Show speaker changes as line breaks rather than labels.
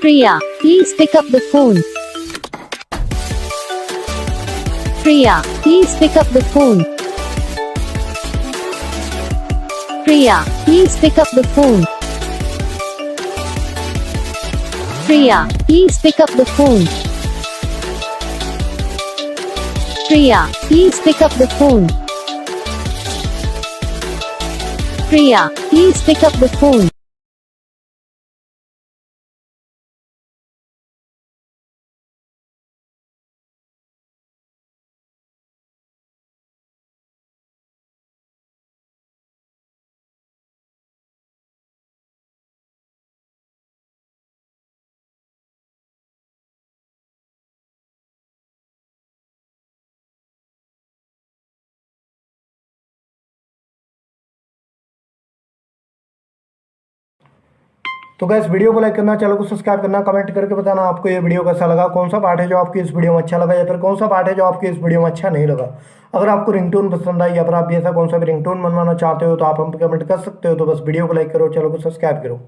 Priya, please pick up the phone. Priya, please pick up the phone. Priya, please pick up the phone. Priya, please pick up the phone. Priya, please pick up the phone. Priya, please pick up the phone.
तो gas video को like करना, channel को subscribe करना, comment करके बताना आपको ये video कैसा लगा, कौन सा पार्ट है जो आपकी इस वीडियो में अच्छा लगा या फिर कौन सा पार्ट है जो आपकी इस वीडियो में अच्छा नहीं लगा। अगर आपको रिंगटोन पसंद आई या फिर आप भी ऐसा कौन सा भी रिंगटोन बनवाना चाहते हो तो आप हम कमेंट कर सकते हो। तो बस वीडियो को लाइक करो, चैनल को सब्सक्राइब करो।